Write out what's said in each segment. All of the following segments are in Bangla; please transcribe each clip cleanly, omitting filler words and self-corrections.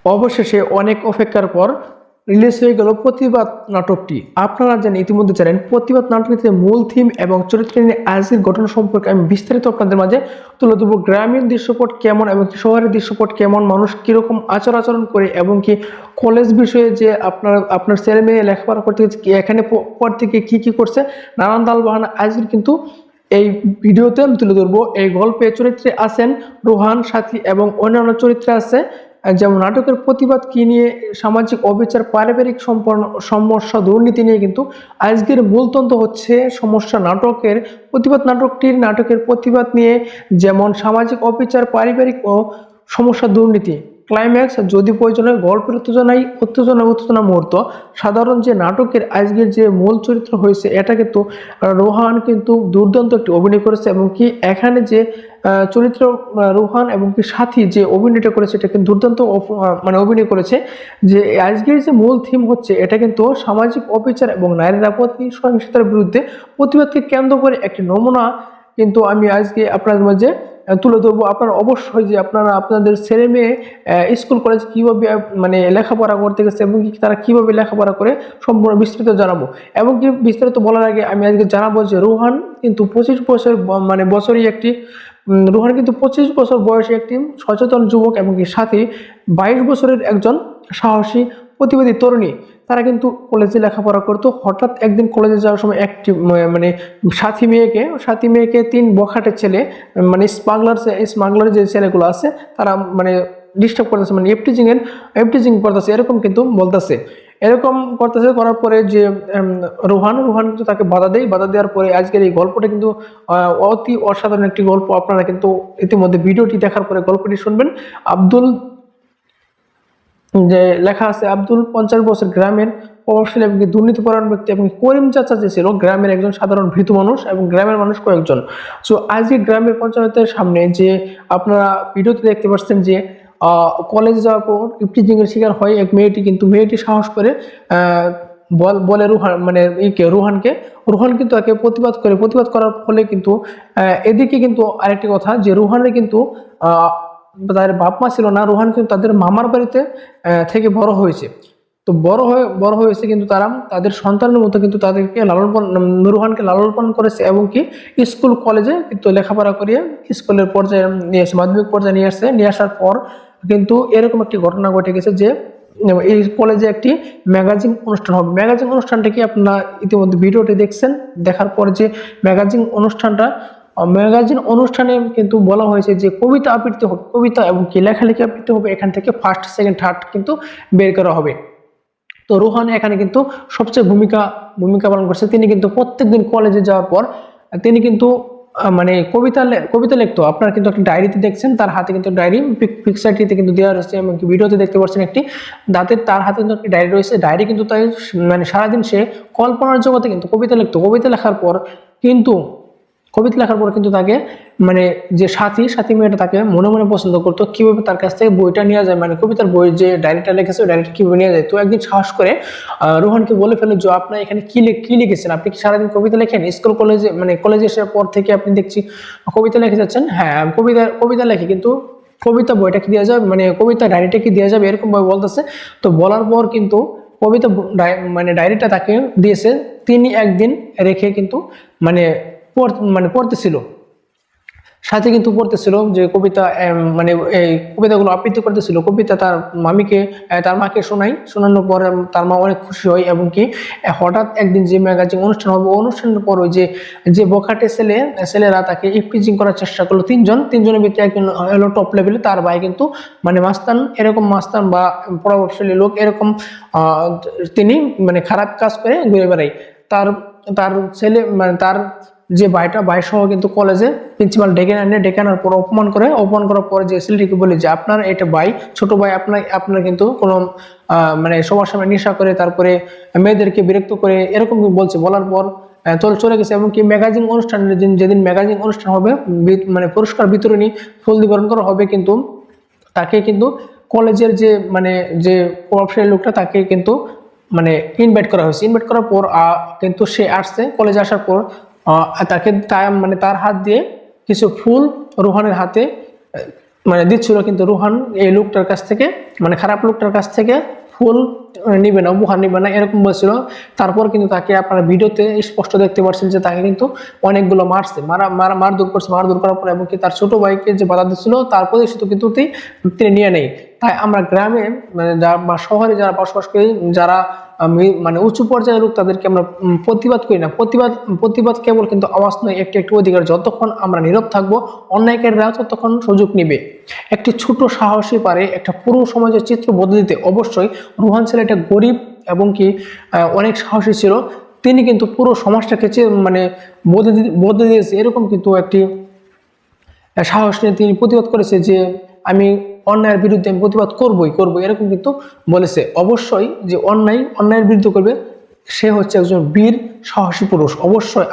অবশেষে অনেক অপেক্ষার পর রিলিজ হয়ে গেল প্রতিবাদ নাটকটি। আপনারা জানেন, ইতিমধ্যে জানেন, প্রতিবাদ নাটকটিতে মূল থিম এবং চরিত্র নিয়ে আজকের ঘটনা সম্পর্কে আমি বিস্তারিত আপনাদের মাঝে তুলে ধরবো। গ্রামীণ দৃশ্যপট কেমন এবং শহরের দৃশ্যপট কেমন, মানুষ কিরকম আচরণ করে, এবং কি কলেজ বিষয়ে যে আপনার ছেলে মেয়ে লেখাপড়া করতে গেছে, এখানে পর থেকে কি কি করছে, নানান দাল বাহানা আজকের কিন্তু এই ভিডিওতে আমি তুলে ধরবো। এই গল্পে চরিত্রে আছেন রোহান, সাথী এবং অন্যান্য চরিত্রে আছে যেমন নাটকের প্রতিবাদ কি নিয়ে, সামাজিক অবিচার, পারিবারিক সমস্যা, দুর্নীতি নিয়ে কিন্তু আজকের মূল তন্ত্র হচ্ছে সমস্যা। নাটকের প্রতিবাদ নিয়ে, যেমন সামাজিক অবিচার, পারিবারিক ও সমস্যা, দুর্নীতি। ক্লাইম্যাক্স যদি প্রয়োজন হয়, গল্পের উত্তেজনা মুহূর্ত। সাধারণ যে নাটকের আজকের যে মূল চরিত্র হয়েছে, এটা কিন্তু রোহান কিন্তু দুর্দান্ত একটি অভিনয় করেছে, এবং কি এখানে যে চরিত্র রোহান এবং কি সাথী যে অভিনয়টা করেছে, এটা কিন্তু দুর্দান্ত মানে অভিনয় করেছে। যে আজকের যে মূল থিম হচ্ছে, এটা কিন্তু সামাজিক অবিচার এবং নারীর আপত্তি সহিংসতার বিরুদ্ধে প্রতিবাদকে কেন্দ্র করে একটি নমুনা কিন্তু আমি আজকে আপনাদের মাঝে তুলে ধরবো। আপনারা অবশ্যই যে আপনাদের ছেলে মেয়ে স্কুল কলেজ কিভাবে মানে লেখাপড়া করতে গেছে, এবং কি তারা কিভাবে লেখাপড়া করে সম্পূর্ণ বিস্তারিত জানাবো। এবং কি বিস্তারিত বলার আগে আমি আজকে জানাবো যে রোহান কিন্তু 25 বছর মানে বছরই একটি রোহান কিন্তু 25 বছর বয়সী একটি সচেতন যুবক, এবং কি সাথে 22 বছরের একজন সাহসী প্রতিবাদী তরুণী। তারা কিন্তু কলেজে লেখাপড়া করতো। হঠাৎ একদিন কলেজে যাওয়ার সময় একটি মানে সাথী মেয়েকে 3 বখাটে ছেলে, মানে স্মাগলার যে ছেলেগুলো আছে, তারা মানে ডিস্টার্ব করতেছে, মানে এফটিজিং করতেছে, এরকম কিন্তু বলতেছে। এরকম করার পরে যে রোহান কিন্তু তাকে বাধা দেওয়ার পরে আজকের এই গল্পটা কিন্তু অতি অসাধারণ একটি গল্প। আপনারা কিন্তু ইতিমধ্যে ভিডিওটি দেখার পরে গল্পটি শুনবেন। আব্দুল, যে লেখা আছে, আব্দুল 50 বছর, গ্রামের প্রভাবশালী এবং দুর্নীতিপরায়ণ ব্যক্তি, এবং করিম চাচা যে ছিল গ্রামের একজন সাধারণ ভীতু মানুষ, এবং গ্রামের মানুষ কয়েকজন। সো আজকে গ্রামের পঞ্চায়েতের সামনে যে আপনারা ভিডিওতে দেখতে পাচ্ছেন যে কলেজে যাওয়ার পর ইফটিজিং এর শিকার হয় এক মেয়েটি সাহস করে বলে রোহান কিন্তু তাকে প্রতিবাদ করার ফলে কিন্তু এদিকে কিন্তু আরেকটি কথা, যে রোহানের কিন্তু তাদের বাপ মা ছিল না। রোহান কিন্তু তাদের মামার বাড়িতে থেকে বড় হয়েছে। তো বড় হয়েছে কিন্তু তারা তাদের সন্তানের মতো কিন্তু তাদেরকে রোহানকে লালন পালন করেছে, এবং কি স্কুল কলেজে কিন্তু লেখাপড়া করিয়ে স্কুলের পর্যায়ে নিয়ে এসে, মাধ্যমিক পর্যায়ে নিয়ে আসার পর কিন্তু এরকম একটি ঘটনা ঘটে গেছে যে এই কলেজে একটি ম্যাগাজিন অনুষ্ঠান হবে। ম্যাগাজিন অনুষ্ঠানটা কি আপনারা ইতিমধ্যে ভিডিওটি দেখছেন। দেখার পর যে ম্যাগাজিন অনুষ্ঠানে কিন্তু বলা হয়েছে যে কবিতা আবৃত্তি হবে, কবিতা এবং কি লেখালেখি আবৃত্তি হবে। এখান থেকে ফার্স্ট, সেকেন্ড, থার্ড কিন্তু বের করা হবে। তো রোহান এখানে কিন্তু সবচেয়ে ভূমিকা পালন করছে। তিনি কিন্তু প্রত্যেকদিন কলেজে যাওয়ার পর তিনি কিন্তু মানে কবিতা লিখতো। আপনারা কিন্তু একটা ডায়েরিতে দেখছেন, তার হাতে কিন্তু ডায়েরি পিকচারটিতে কিন্তু দেওয়া রয়েছে, এবং ভিডিওতে দেখতে পাচ্ছেন একটি তার হাতে কিন্তু একটি ডায়েরি রয়েছে। ডায়েরি কিন্তু তাই মানে সারাদিন সে কল্পনার জগতে কিন্তু কবিতা লিখতো। কবিতা লেখার পর কিন্তু তাকে মানে যে সাথী মেয়েটা তাকে মনে মনে পছন্দ করতো, কিভাবে তার কাছ থেকে বইটা নেওয়া যায়, মানে কবিতার বই যে ডায়েরিটা লিখেছে, ডায়েরিটা কিভাবে নেওয়া যায়। তো একদিন সাহস করে রোহানকে বলে ফেলে যে আপনি এখানে কি লিখেছেন, আপনি কি সারাদিন কবিতা লেখেন? স্কুল কলেজে মানে কলেজে আসার পর থেকে আপনি দেখছি কবিতা লিখে যাচ্ছেন। হ্যাঁ, কবিতা লেখে, কিন্তু কবিতা বইটা কি দেওয়া যাবে, মানে কবিতা ডায়েরিটা কি দেওয়া যাবে, এরকম ভাবে বলতেছে। তো বলার পর কিন্তু কবিতা মানে ডায়েরিটা তাকে দিয়েছে। তিনি একদিন রেখে কিন্তু মানে পড়তেছিল, সাথে কিন্তু পড়তেছিল যে কবিতা, মানে এই কবিতাগুলো আবৃত্তি করতেছিল। কবিতা তার মাকে শোনানোর পরে তার মা অনেক খুশি হয়, এবং কি হঠাৎ একদিন যে ম্যাগাজিন অনুষ্ঠান হবে, অনুষ্ঠানের পর ওই যে বখাটে ছেলেরা তাকে ইফটিজিং করার চেষ্টা করলো। তিনজনের ভিতরে একজন হলো টপ লেভেলে, তার ভাই কিন্তু মানে মাস্তান বা প্রভাবশালী লোক, এরকম তিনি মানে খারাপ কাজ করে ঘুরে বেড়ায়। তার ছেলে মানে তার যে ভাই সহ কিন্তু কলেজে প্রিন্সিপাল ডেকে আনার পর অপমান করার পরে যে ছেলেটিকে বলে যে আপনার এটা ছোট ভাই, আপনার কিন্তু কোনো মানে সবার সামনে নেশা করে, তারপরে মেয়েদেরকে বিরক্ত করে, এরকম বলার পর চলে গেছে। এবং কি ম্যাগাজিন অনুষ্ঠানের যেদিন ম্যাগাজিন অনুষ্ঠান হবে, মানে পুরস্কার বিতরণী, ফুল বিতরণ করা হবে, কিন্তু তাকে কিন্তু কলেজের যে প্রভাবশালী লোকটা, তাকে কিন্তু মানে ইনভাইট করা হয়েছে। ইনভাইট করার পর কিন্তু সে আসছে। কলেজে আসার পর তার হাত দিয়ে কিছু ফুল রোহানের হাতে মানে দিচ্ছিল, কিন্তু রুহান এই লোকটার কাছ থেকে, মানে খারাপ লোকটার কাছ থেকে ফুল নিবে না, উপহার নিবে না, এরকম বলছিল। তারপর কিন্তু তাকে আপনারা ভিডিওতে স্পষ্ট দেখতে পাচ্ছেন যে তাকে কিন্তু অনেকগুলো মারছে, মারধর করছে, মারধর করার পর এবং কি তার ছোট ভাইকে যে বাধা দিচ্ছিল তার প্রতিশোধ কিন্তু তিনি নিয়ে নেই। তাই আমরা গ্রামে মানে বা শহরে যারা বসবাস করি, যারা মানে উঁচু পর্যায়ের লোক, তাদেরকে আমরা প্রতিবাদ করি না। প্রতিবাদ কেবল কিন্তু আওয়াজ নয়, একটি অধিকার। যতক্ষণ আমরা নীরব থাকবো, অন্যায়কারীরা ততক্ষণ সুযোগ নিবে। একটি ছোট সাহসী পারে একটা পুরো সমাজের চিত্র বদলে দিতে। অবশ্যই রুহান ছেলেটা গরিব এবং কি অনেক সাহসী ছিল, তিনি কিন্তু পুরো সমাজটাকে মানে বদলে দিয়েছে। এরকম কিন্তু একটি সাহস নিয়ে তিনি প্রতিবাদ করেছে যে আমি অন্যায়ের বিরুদ্ধে আমি প্রতিবাদ করবই করবো, এরকম কিন্তু বলেছে। অবশ্যই যে অন্যায়ের বিরুদ্ধে করবে, সে হচ্ছে একজন বীর সাহসী পুরুষ। অবশ্যই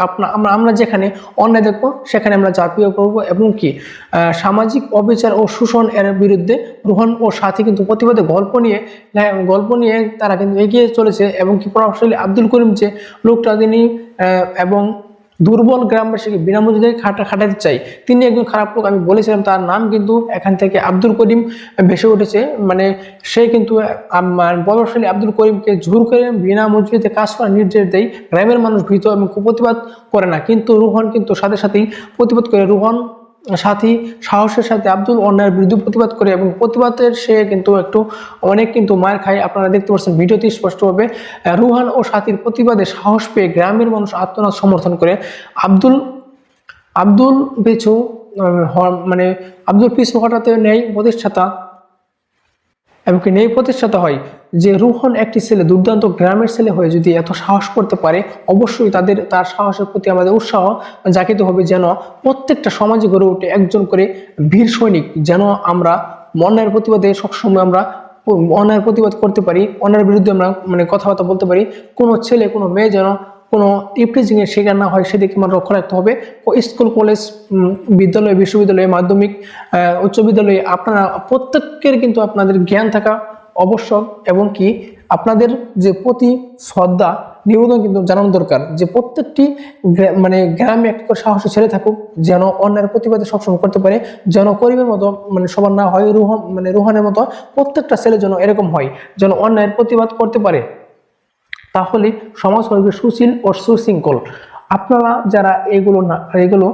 আমরা যেখানে অন্যায় দেখবো সেখানে আমরা ঝাঁপিয়ে পড়বো এবং কি সামাজিক অবিচার ও শোষণ এর বিরুদ্ধে রুহান ও সাথী কিন্তু প্রতিবাদে গল্প নিয়ে তারা কিন্তু এগিয়ে চলেছে। এবং কি প্রভাবশালী আব্দুল করিম যে লোকটা, তিনি এবং দুর্বল গ্রামবাসীকে বিনামূল্যে খাটাতে চাই, তিনি একজন খারাপ লোক। আমি বলেছিলাম তার নাম কিন্তু এখান থেকে আব্দুল করিম ভেসে উঠেছে। মানে সে কিন্তু প্রভাবশালী আব্দুল করিমকে জোর করে বিনা মজুরিতে কাজ করার নির্দেশ দেয়। গ্রামের মানুষ ভীত এবং প্রতিবাদ করে না, কিন্তু রুহান কিন্তু সাথে সাথেই প্রতিবাদ করে। রুহান সাথী সাহসের সাথে আব্দুল অন্যায়ের বিরুদ্ধে প্রতিবাদ করে এবং প্রতিবাদের সে কিন্তু অনেক কিন্তু মার খায়। আপনারা দেখতে পাচ্ছেন ভিডিওতে স্পষ্টভাবে। রুহান ও সাথীর প্রতিবাদে সাহস পেয়ে গ্রামের মানুষ আত্মনাদ সমর্থন করে। আব্দুল পিছু মানে আব্দুল পিছু হঠাতে নেই প্রতিষ্ঠাতা এবং কি নেই প্রতিষ্ঠাতা হয় যে রুহান একটি ছেলে, দুর্দান্ত গ্রামের ছেলে হয়ে যদি এত সাহস করতে পারে, অবশ্যই তার সাহসের প্রতি আমাদের উৎসাহ জাগিত হবে, যেন প্রত্যেকটা সমাজে গড়ে ওঠে একজন করে বীর সৈনিক। যেন আমরা অন্যায়ের প্রতিবাদে সবসময় আমরা অন্যায়ের প্রতিবাদ করতে পারি, অন্যায়ের বিরুদ্ধে আমরা মানে কথাবার্তা বলতে পারি। কোনো ছেলে কোনো মেয়ে যেন কোনো ইফটিজিং এর শিকার না হয়, সেদিকে আমরা লক্ষ্য রাখতে হবে। স্কুল, কলেজ, বিদ্যালয়, বিশ্ববিদ্যালয়, মাধ্যমিক, উচ্চ বিদ্যালয়ে আপনারা প্রত্যেকের কিন্তু আপনাদের জ্ঞান থাকা আবশ্যক এবং কি আপনাদের যে প্রতি শ্রদ্ধা নিবেদন কিন্তু জানানো দরকার, যে প্রত্যেকটি মানে গ্রামে একটা করে সাহসী ছেলে থাকুক, যেন অন্যের প্রতিবাদে সবসময় করতে পারে, যেন করিমের মতো মানে সবার না হয়, রুহানের মতো প্রত্যেকটা ছেলে যেন এরকম হয়, যেন অন্যায়ের প্রতিবাদ করতে পারে। তাহলে সমাজ হবে সুশীল ও সুশৃঙ্খল। আপনারা যারা এগুলো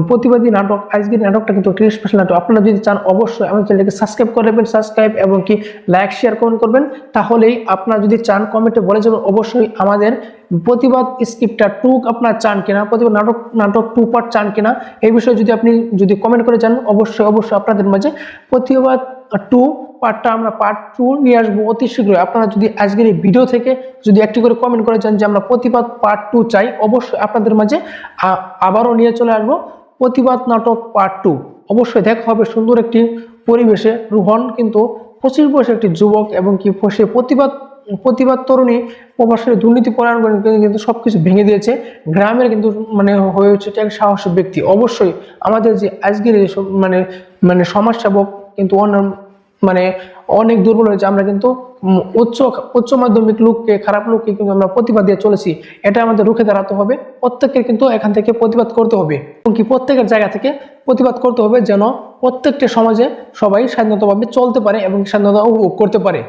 প্রতিবাদী নাটক, আজকের নাটকটা কিন্তু একটি স্পেশাল নাটক। আপনারা যদি চান অবশ্যই আমার চ্যানেলকে সাবস্ক্রাইব করবেন, সাবস্ক্রাইব এবং কি লাইক শেয়ার কমেন্ট করবেন। তাহলেই আপনারা যদি চান কমেন্টে বলে যাবেন অবশ্যই আমাদের প্রতিবাদ স্ক্রিপ্টটা 2 আপনারা চান কিনা, প্রতিবাদ নাটক 2 পার্ট চান কিনা, এই বিষয়ে যদি কমেন্ট করে চান অবশ্যই আপনাদের মাঝে প্রতিবাদ 2 পার্টটা আমরা পার্ট 2 নিয়ে আসবো অতি শীঘ্রই। আপনারা যদি আজকের এই ভিডিও থেকে যদি একটি করে কমেন্ট করে চান যে আমরা প্রতিবাদ পার্ট 2 চাই, অবশ্যই আপনাদের মাঝে আবারও নিয়ে চলে আসবো প্রতিবাদ নাটক পার্ট 2। অবশ্যই দেখা হবে সুন্দর একটি পরিবেশে। রুহান কিন্তু 25 বয়সের একটি যুবক এবং কি সে প্রতিবাদ তরুণী, প্রভাবশালী দুর্নীতি পরায়ণ কিন্তু সবকিছু ভেঙে দিয়েছে। গ্রামের কিন্তু মানে হয়ে উঠছে এক সাহসী ব্যক্তি। অবশ্যই আমাদের যে আজকের মানে সমাজসেবক কিন্তু অনেক দুর্বল হয়েছে। আমরা কিন্তু উচ্চ মাধ্যমিক লোককে, খারাপ লোককে কিন্তু আমরা প্রতিবাদ দিয়ে চলেছি, এটা আমাদের রুখে দাঁড়াতে হবে। প্রত্যেকের কিন্তু এখান থেকে প্রতিবাদ করতে হবে এবং কি প্রত্যেকের জায়গা থেকে প্রতিবাদ করতে হবে, যেন প্রত্যেকটা সমাজে সবাই স্বাধীনতাভাবে চলতে পারে এবং স্বাধীনতা উপভোগ করতে পারে।